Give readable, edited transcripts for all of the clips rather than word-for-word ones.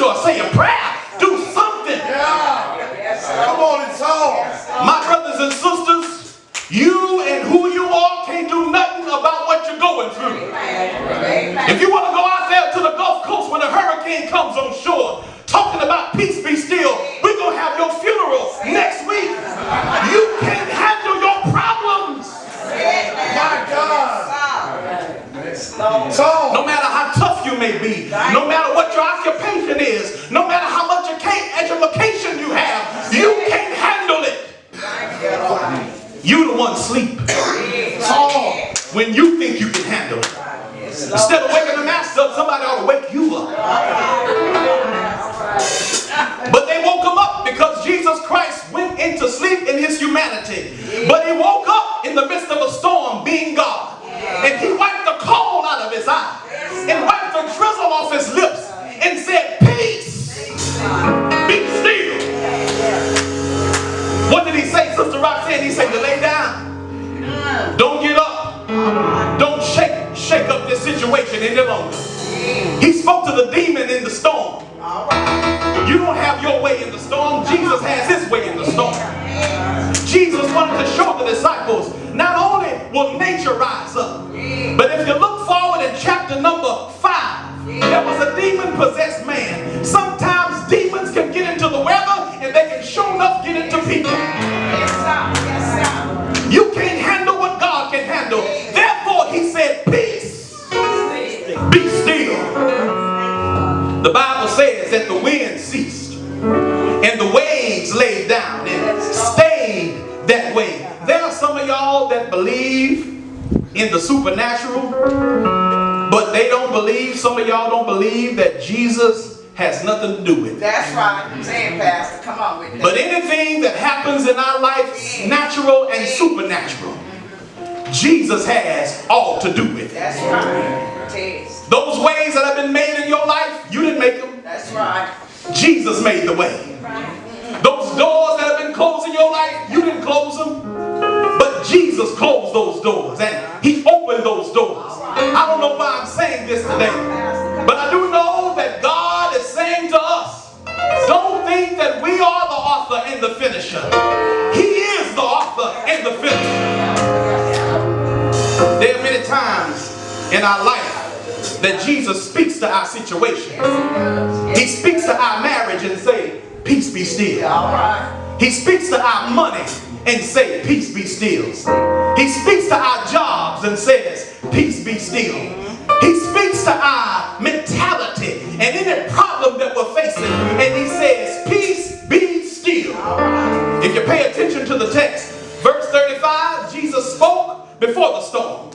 or say a prayer. Do something. Come on and talk. My brothers and sisters, you and who you are can't do nothing about what you're going through. If you want to go out there to the Gulf Coast when a hurricane comes on shore, talking about peace be still, we're going to have your funeral next week. You can't handle your problems. My God. No matter how tough you may be, no matter what your occupation is, no matter how much education you have, you can't handle it. You the one sleep when you think you can handle it. Instead of waking the master up, somebody ought to wake you up. But they woke him up because Jesus Christ went into sleep in his humanity. But he woke up in the midst of a storm, being God. And he wiped the coal out of his eye and wiped the drizzle off his lips and said, peace, be still. What did he say? Sister Roxanne, he said to lay down. Don't get up. Don't shake up this situation any longer. He spoke to the demon in the storm. You don't have your way in the storm. Jesus has his way in the storm. Jesus wanted to show the disciples, not only will nature rise up, but if you look forward in chapter number 5, there was a demon-possessed man. Sometimes demons can get into the weather and they can sure enough get into people. You can't handle what God can handle. Therefore, he said, peace, be still. The Bible says that the wind ceased and the waves laid down and stayed that way. There are some of y'all that believe in the supernatural, but they don't believe, some of y'all don't believe that Jesus has nothing to do with it. That's right. Say it, Pastor. Come on with that. But anything that happens in our life, natural and supernatural, Jesus has all to do with it. That's right. Those ways that have been made in your life, you didn't make them. That's right. Jesus made the way. Those doors that have been closed in your life, you didn't close them. But Jesus closed those doors and he opened those doors. I don't know why I'm saying this today, but I do know that God is saying to us, don't think that we are the author and the finisher. He is the author and the finisher. There are many times in our life that Jesus speaks to our situation. He speaks to our marriage and say, peace be still. He speaks to our money and say, peace be still. He speaks to our jobs and says, peace be still. He speaks to our mentality and any problem that we're facing, and he says, peace be still. If you pay attention to the text, verse 35, Jesus spoke before the storm.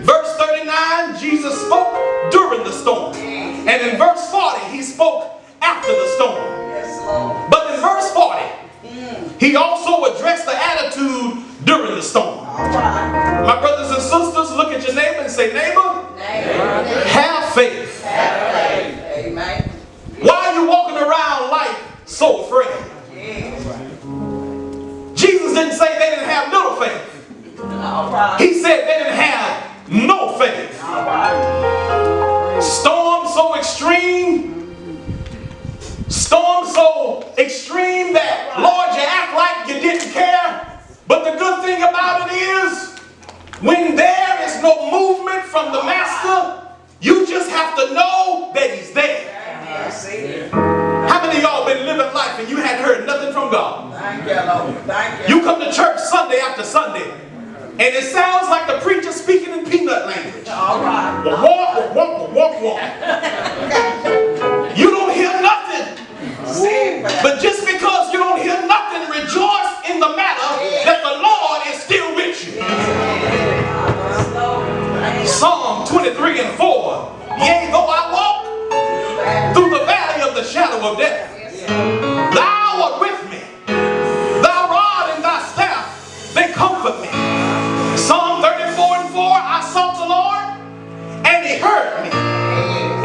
Verse 39, Jesus spoke during the storm. And in verse 40, he spoke after the storm. But in verse 40, he also addressed the attitude during the storm. My brothers and sisters, look at your neighbor and say, neighbor, have faith. Amen. Why are you walking around life so afraid? Jesus didn't say they didn't have little faith. He said they didn't have no faith. Storm so extreme that, Lord, you act like you didn't care. But the good thing about it is, when there is no movement from the master, you just have to know that he's there. How many of y'all been living life and you hadn't heard nothing from God? Thank you, Lord. Thank you. You come to church Sunday after Sunday, and it sounds like the preacher speaking in peanut language. All right. Walk, walk, walk, walk. You don't hear nothing. But just because you don't hear nothing, rejoice in the matter that the Lord is still with you. Psalm 23 and 4. Yea, though I walk through the valley of the shadow of death, thou art with me. Thy rod and thy staff, they comfort me. Psalm 34 and 4. I sought the Lord, and he heard me,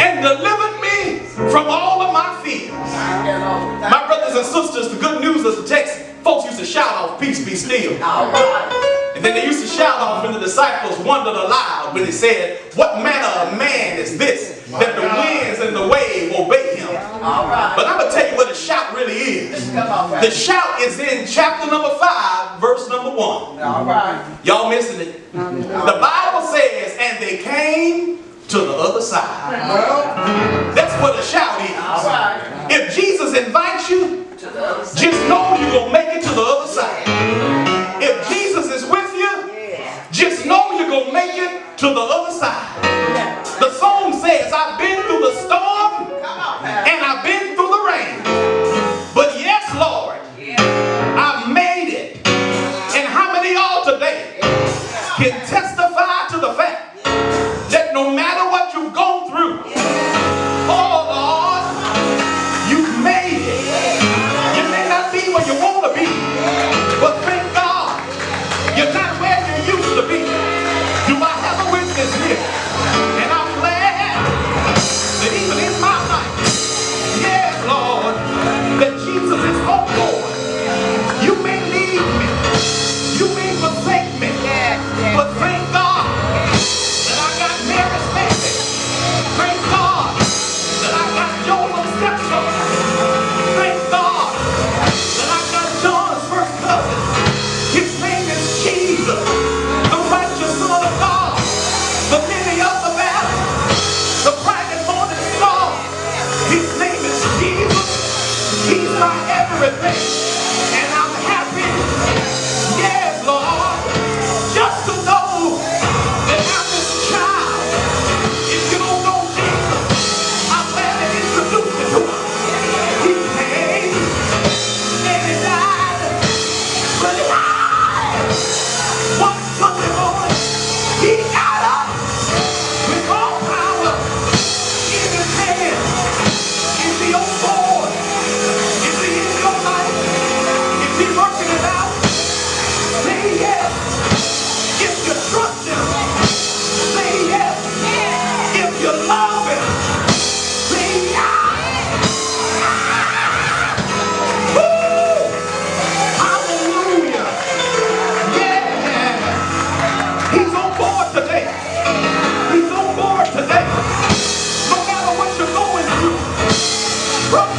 and delivered me from all of my fears. My brothers and sisters, the good news of the text, folks used to shout off, peace be still. And then they used to shout off when the disciples wondered aloud when he said, what manner of man is this, that the winds and the wave obey him? All right. But I'm going to tell you what a shout really is. Come on, The Pastor. shout is in chapter number 5, verse number 1. All right. Y'all missing it? The Bible says, and they came to the other side. That's what a shout is. All right. If Jesus invites you, To the other side. just know you're going to make it to the other side. If Jesus is with you, just know you're going to make it to the other side. The song says, I've been through the storm Come on, Pastor. and I've been through the rain. But yes, Lord, I've made it. And how many of y'all today can testify to the fact that no matter what you've gone through, oh Lord, you've made it. You may not be where you want to be, but thank God you're not where you used to be. Do I have a witness here? And I'm glad that even in my life, yes, Lord, that Jesus is on board. You may leave me, you may forsake me, but thank God that I got Mary's baby. Thank God that I got Joseph's stepson. Thank God that I got John's first cousin. His name is Jesus, the righteous Son of God, the lily of the valley, the bright and morning star. His name is Jesus. He's my everything, and I'm happy. Yes, Lord, just to know that I'm His child. If you don't know Jesus, I'm glad to introduce you to Him. He came and He died, but He died. One Sunday morning, He got up with all power in His hand. Is He on board? Is He in your life? Is He working it out? Say yes. If you trust Him, say yes. If you love Him, say yes. Woo! Hallelujah. Yeah. He's on board today. He's on board today. No matter what you're going through, trust